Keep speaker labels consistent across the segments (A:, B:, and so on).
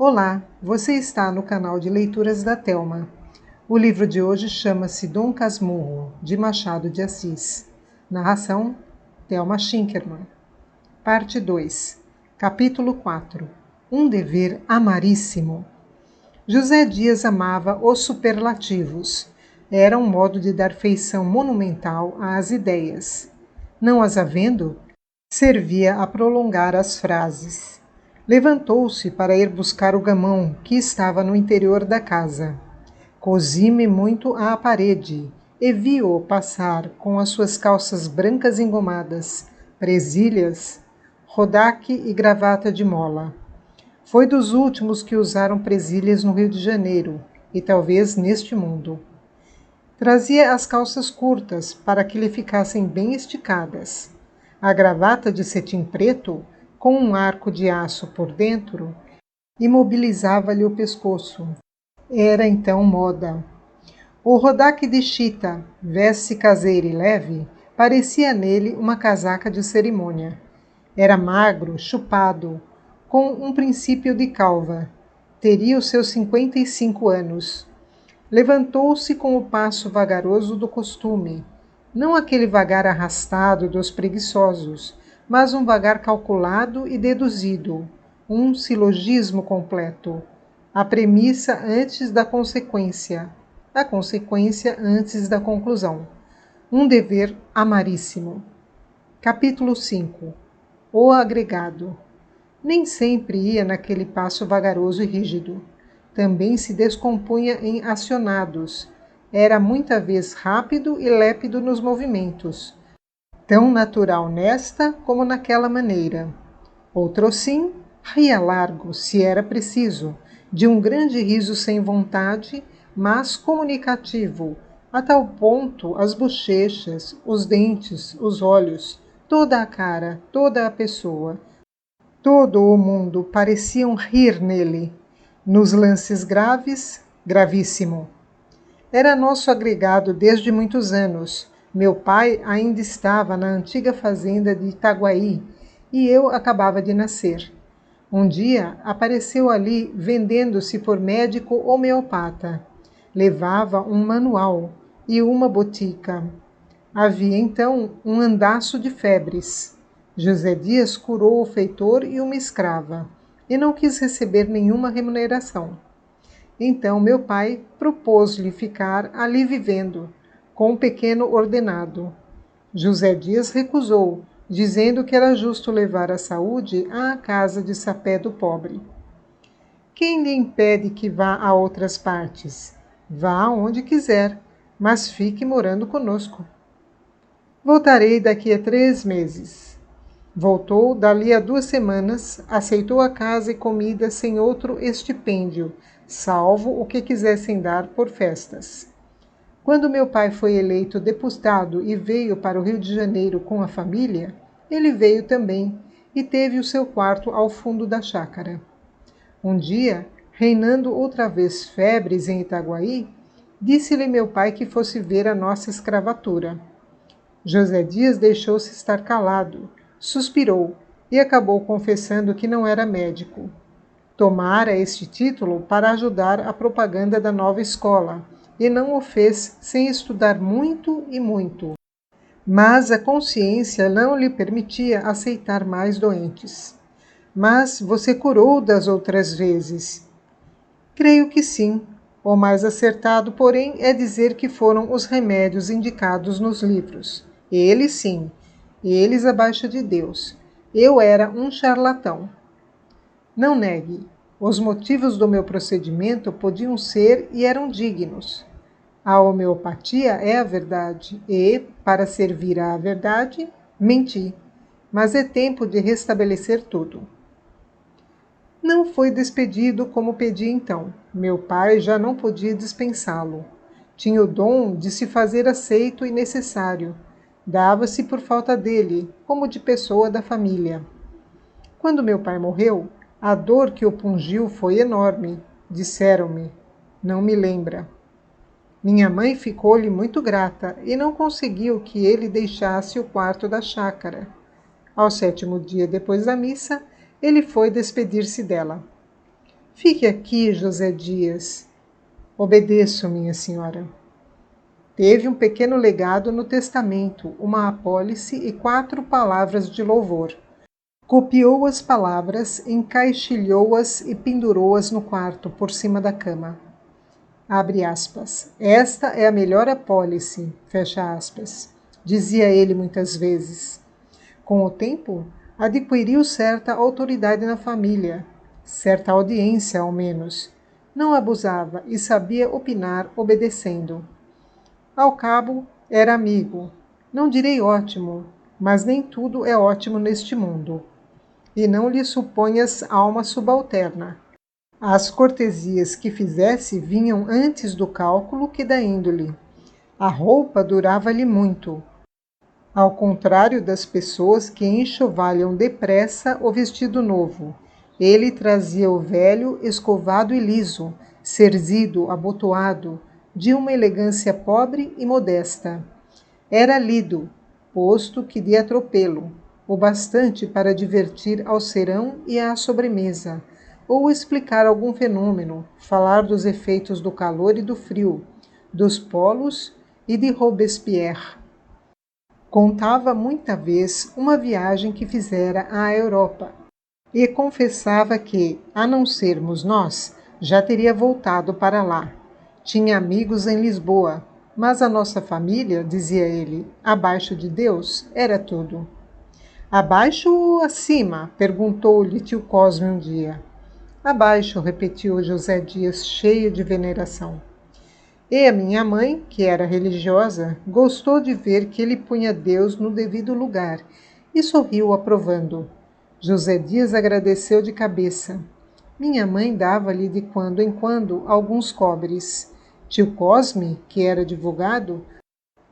A: Olá, você está no canal de leituras da Thelma. O livro de hoje chama-se Dom Casmurro, de Machado de Assis. Narração, Thelma Schinkermann. Parte 2, Capítulo 4. Um dever amaríssimo. José Dias amava os superlativos. Era um modo de dar feição monumental às ideias. Não as havendo, servia a prolongar as frases. Levantou-se para ir buscar o gamão que estava no interior da casa. Cosi-me muito à parede e vi-o passar com as suas calças brancas engomadas, presilhas, rodaque e gravata de mola. Foi dos últimos que usaram presilhas no Rio de Janeiro e talvez neste mundo. Trazia as calças curtas para que lhe ficassem bem esticadas. A gravata de cetim preto, com um arco de aço por dentro, imobilizava-lhe o pescoço. Era então moda. O rodaque de chita, veste caseira e leve, parecia nele uma casaca de cerimônia. Era magro, chupado, com um princípio de calva. Teria os seus 55 anos. Levantou-se com o passo vagaroso do costume, não aquele vagar arrastado dos preguiçosos, mas um vagar calculado e deduzido, um silogismo completo, a premissa antes da consequência, a consequência antes da conclusão. Um dever amaríssimo. Capítulo 5. O agregado. Nem sempre ia naquele passo vagaroso e rígido. Também se descompunha em acionados. Era muita vez rápido e lépido nos movimentos, tão natural nesta como naquela maneira. Outrossim, ria largo, se era preciso, de um grande riso sem vontade, mas comunicativo, a tal ponto as bochechas, os dentes, os olhos, toda a cara, toda a pessoa, todo o mundo pareciam rir nele. Nos lances graves, gravíssimo. Era nosso agregado desde muitos anos. Meu pai ainda estava na antiga fazenda de Itaguaí e eu acabava de nascer. Um dia apareceu ali vendendo-se por médico homeopata. Levava um manual e uma botica. Havia então um andaço de febres. José Dias curou o feitor e uma escrava, e não quis receber nenhuma remuneração. Então meu pai propôs-lhe ficar ali vivendo, com um pequeno ordenado. José Dias recusou, dizendo que era justo levar a saúde à casa de sapé do pobre. Quem lhe impede que vá a outras partes? Vá aonde quiser, mas fique morando conosco. Voltarei daqui a 3 meses. Voltou dali a 2 semanas, aceitou a casa e comida sem outro estipêndio, salvo o que quisessem dar por festas. Quando meu pai foi eleito deputado e veio para o Rio de Janeiro com a família, ele veio também e teve o seu quarto ao fundo da chácara. Um dia, reinando outra vez febres em Itaguaí, disse-lhe meu pai que fosse ver a nossa escravatura. José Dias deixou-se estar calado, suspirou e acabou confessando que não era médico. Tomara este título para ajudar a propaganda da nova escola e não o fez sem estudar muito e muito. Mas a consciência não lhe permitia aceitar mais doentes. Mas você curou das outras vezes? Creio que sim. O mais acertado, porém, é dizer que foram os remédios indicados nos livros. Eles sim, eles abaixo de Deus. Eu era um charlatão. Não negue, os motivos do meu procedimento podiam ser e eram dignos. A homeopatia é a verdade e, para servir à verdade, menti. Mas é tempo de restabelecer tudo. Não foi despedido como pedi então. Meu pai já não podia dispensá-lo. Tinha o dom de se fazer aceito e necessário. Dava-se por falta dele, como de pessoa da família. Quando meu pai morreu, a dor que o pungiu foi enorme, disseram-me. Não me lembra. Minha mãe ficou-lhe muito grata e não conseguiu que ele deixasse o quarto da chácara. Ao 7º dia depois da missa, ele foi despedir-se dela. Fique aqui, José Dias. Obedeço, minha senhora. Teve um pequeno legado no testamento, uma apólice e 4 palavras de louvor. Copiou as palavras, encaixilhou-as e pendurou-as no quarto, por cima da cama. Abre aspas. Esta é a melhor apólice, fecha aspas, dizia ele muitas vezes. Com o tempo, adquiriu certa autoridade na família, certa audiência ao menos. Não abusava e sabia opinar obedecendo. Ao cabo, era amigo. Não direi ótimo, mas nem tudo é ótimo neste mundo. E não lhe suponhas alma subalterna. As cortesias que fizesse vinham antes do cálculo que da índole. A roupa durava-lhe muito, ao contrário das pessoas que enxovalham depressa o vestido novo. Ele trazia o velho escovado e liso, cerzido, abotoado, de uma elegância pobre e modesta. Era lido, posto que de atropelo, o bastante para divertir ao serão e à sobremesa, ou explicar algum fenômeno, falar dos efeitos do calor e do frio, dos polos e de Robespierre. Contava muita vez uma viagem que fizera à Europa e confessava que, a não sermos nós, já teria voltado para lá. Tinha amigos em Lisboa, mas a nossa família, dizia ele, abaixo de Deus, era tudo. Abaixo ou acima? Perguntou-lhe tio Cosme um dia. Abaixo, repetiu José Dias, cheio de veneração. E a minha mãe, que era religiosa, gostou de ver que ele punha Deus no devido lugar e sorriu aprovando. José Dias agradeceu de cabeça. Minha mãe dava-lhe de quando em quando alguns cobres. Tio Cosme, que era advogado,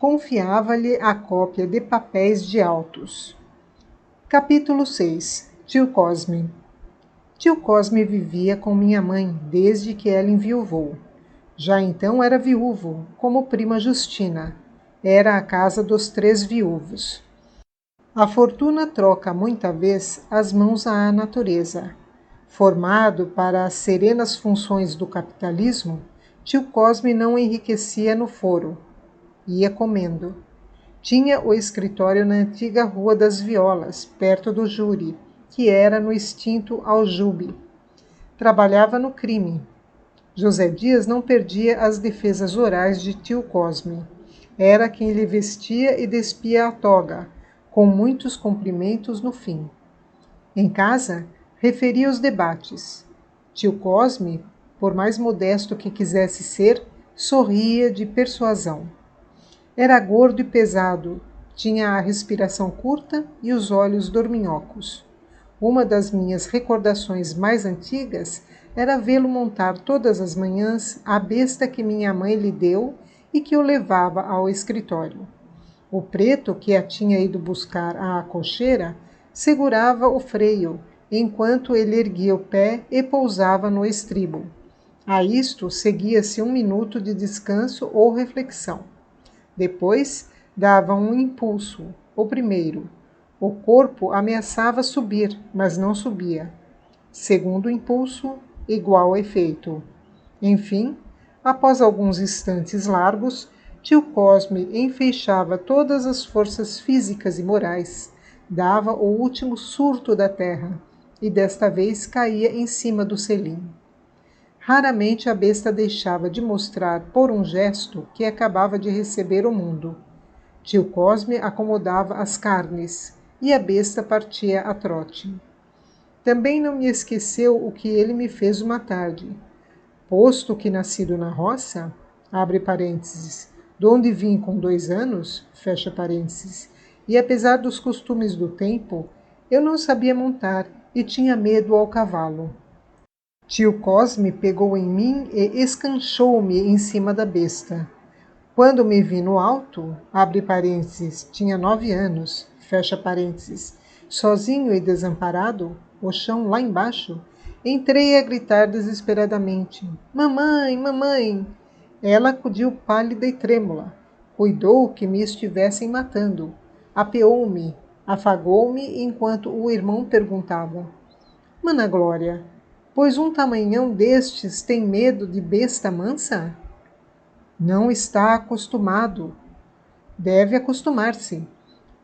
A: confiava-lhe a cópia de papéis de autos. Capítulo 6. Tio Cosme. Tio Cosme vivia com minha mãe desde que ela enviuvou. Já então era viúvo, como prima Justina. Era a casa dos 3 viúvos. A fortuna troca muita vez as mãos à natureza. Formado para as serenas funções do capitalismo, tio Cosme não enriquecia no foro. Ia comendo. Tinha o escritório na antiga Rua das Violas, perto do júri, que era no extinto Aljube. Trabalhava no crime. José Dias não perdia as defesas orais de tio Cosme. Era quem lhe vestia e despia a toga, com muitos cumprimentos no fim. Em casa, referia os debates. Tio Cosme, por mais modesto que quisesse ser, sorria de persuasão. Era gordo e pesado, tinha a respiração curta e os olhos dorminhocos. Uma das minhas recordações mais antigas era vê-lo montar todas as manhãs a besta que minha mãe lhe deu e que o levava ao escritório. O preto, que a tinha ido buscar à cocheira, segurava o freio, enquanto ele erguia o pé e pousava no estribo. A isto seguia-se 1 minuto de descanso ou reflexão. Depois dava um impulso, o primeiro. O corpo ameaçava subir, mas não subia. Segundo impulso, igual efeito. Enfim, após alguns instantes largos, tio Cosme enfeixava todas as forças físicas e morais, dava o último surto da terra, e desta vez caía em cima do selim. Raramente a besta deixava de mostrar por um gesto que acabava de receber o mundo. Tio Cosme acomodava as carnes e a besta partia a trote. Também não me esqueceu o que ele me fez uma tarde. Posto que nascido na roça, abre parênteses, donde vim com 2 anos, fecha parênteses, e apesar dos costumes do tempo, eu não sabia montar e tinha medo ao cavalo. Tio Cosme pegou em mim e escanchou-me em cima da besta. Quando me vi no alto, abre parênteses, tinha 9 anos, fecha parênteses, sozinho e desamparado, o chão lá embaixo, entrei a gritar desesperadamente: Mamãe, mamãe! Ela acudiu pálida e trêmula. Cuidou que me estivessem matando. Apeou-me, afagou-me enquanto o irmão perguntava: Mana Glória, Pois um tamanhão destes tem medo de besta mansa? Não está acostumado. Deve acostumar-se.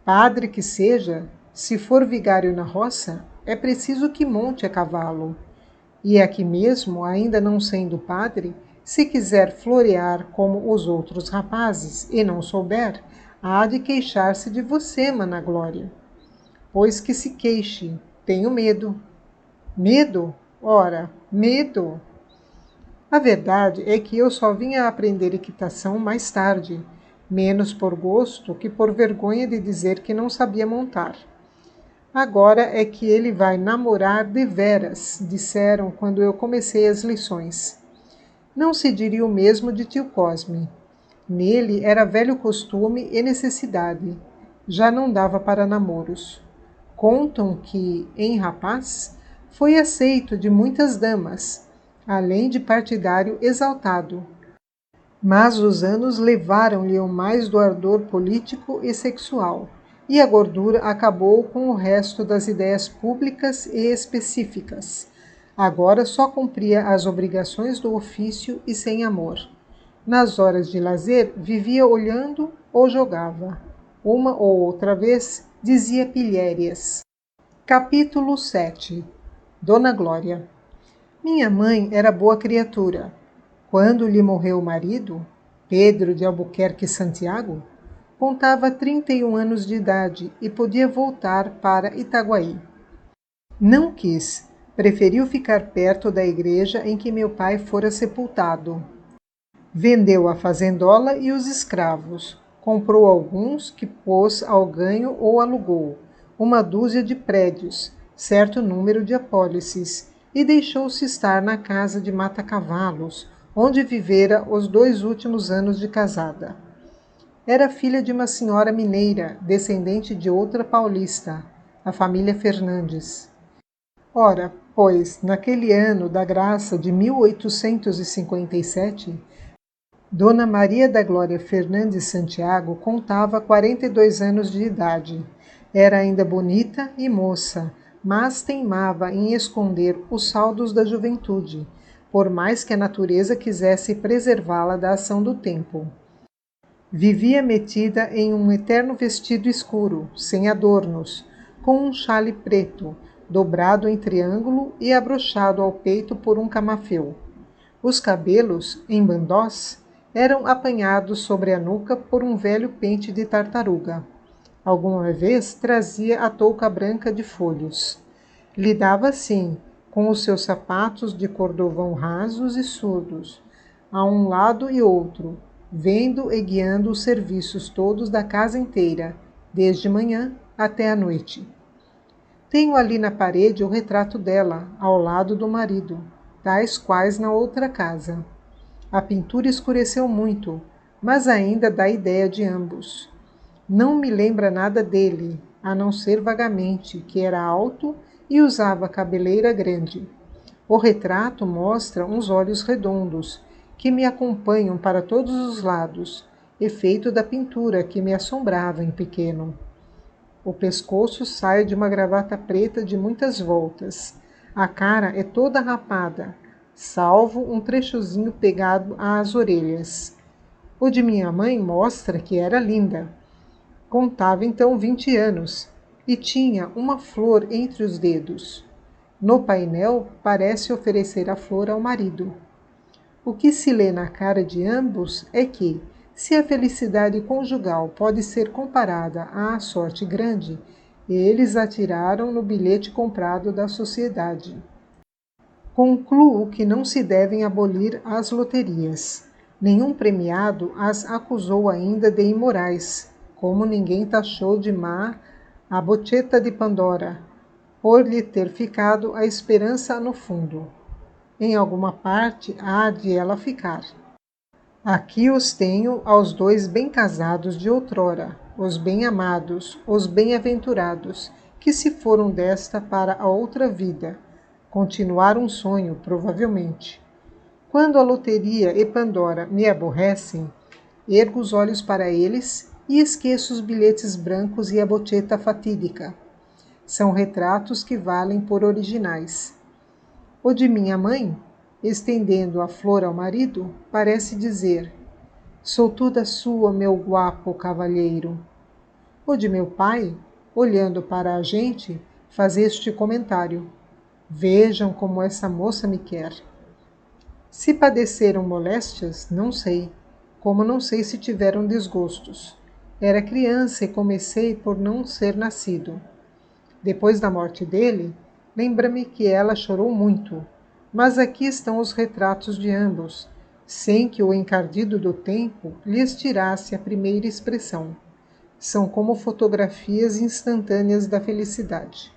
A: Padre que seja, se for vigário na roça, é preciso que monte a cavalo. E aqui mesmo, ainda não sendo padre, se quiser florear como os outros rapazes e não souber, há de queixar-se de você, Mana Glória. Pois que se queixe, tenho medo. Medo? Ora, medo! A verdade é que eu só vim a aprender equitação mais tarde, menos por gosto que por vergonha de dizer que não sabia montar. Agora é que ele vai namorar deveras, disseram quando eu comecei as lições. Não se diria o mesmo de tio Cosme. Nele era velho costume e necessidade. Já não dava para namoros. Contam que, em rapaz, foi aceito de muitas damas, além de partidário exaltado. Mas os anos levaram-lhe o mais do ardor político e sexual, e a gordura acabou com o resto das ideias públicas e específicas. Agora só cumpria as obrigações do ofício e sem amor. Nas horas de lazer, vivia olhando ou jogava. Uma ou outra vez dizia pilhérias. Capítulo 7. Dona Glória. Minha mãe era boa criatura. Quando lhe morreu o marido, Pedro de Albuquerque Santiago, contava 31 anos de idade e podia voltar para Itaguaí. Não quis, preferiu ficar perto da igreja em que meu pai fora sepultado. Vendeu a fazendola e os escravos, comprou alguns que pôs ao ganho ou alugou, uma dúzia de prédios, certo número de apólices, e deixou-se estar na casa de Mata-Cavalos, onde vivera os 2 últimos anos de casada. Era filha de uma senhora mineira, descendente de outra paulista, a família Fernandes. Ora, pois, naquele ano da graça de 1857, Dona Maria da Glória Fernandes Santiago contava 42 anos de idade. Era ainda bonita e moça, mas teimava em esconder os saldos da juventude, por mais que a natureza quisesse preservá-la da ação do tempo. Vivia metida em um eterno vestido escuro, sem adornos, com um chale preto, dobrado em triângulo e abrochado ao peito por um camafeu. Os cabelos, em bandós, eram apanhados sobre a nuca por um velho pente de tartaruga. Alguma vez trazia a touca branca de folhos. Lidava assim, com os seus sapatos de cordovão rasos e surdos, a um lado e outro, vendo e guiando os serviços todos da casa inteira, desde manhã até a noite. Tenho ali na parede o retrato dela, ao lado do marido, tais quais na outra casa. A pintura escureceu muito, mas ainda dá ideia de ambos. Não me lembra nada dele, a não ser vagamente, que era alto e usava cabeleira grande. O retrato mostra uns olhos redondos, que me acompanham para todos os lados, efeito da pintura que me assombrava em pequeno. O pescoço sai de uma gravata preta de muitas voltas. A cara é toda rapada, salvo um trechozinho pegado às orelhas. O de minha mãe mostra que era linda. Contava então 20 anos e tinha uma flor entre os dedos. No painel parece oferecer a flor ao marido. O que se lê na cara de ambos é que, se a felicidade conjugal pode ser comparada à sorte grande, eles atiraram no bilhete comprado da sociedade. Concluo que não se devem abolir as loterias. Nenhum premiado as acusou ainda de imorais, como ninguém taxou de má a bocheta de Pandora, por lhe ter ficado a esperança no fundo. Em alguma parte há de ela ficar. Aqui os tenho aos 2 bem casados de outrora, os bem-amados, os bem-aventurados, que se foram desta para a outra vida. Continuar um sonho, provavelmente. Quando a loteria e Pandora me aborrecem, ergo os olhos para eles e esqueço os bilhetes brancos e a bocheta fatídica. São retratos que valem por originais. O de minha mãe, estendendo a flor ao marido, parece dizer: sou toda sua, meu guapo cavalheiro. O de meu pai, olhando para a gente, faz este comentário: vejam como essa moça me quer. Se padeceram moléstias, não sei, como não sei se tiveram desgostos. Era criança e comecei por não ser nascido. Depois da morte dele, lembra-me que ela chorou muito, mas aqui estão os retratos de ambos, sem que o encardido do tempo lhes tirasse a primeira expressão. São como fotografias instantâneas da felicidade.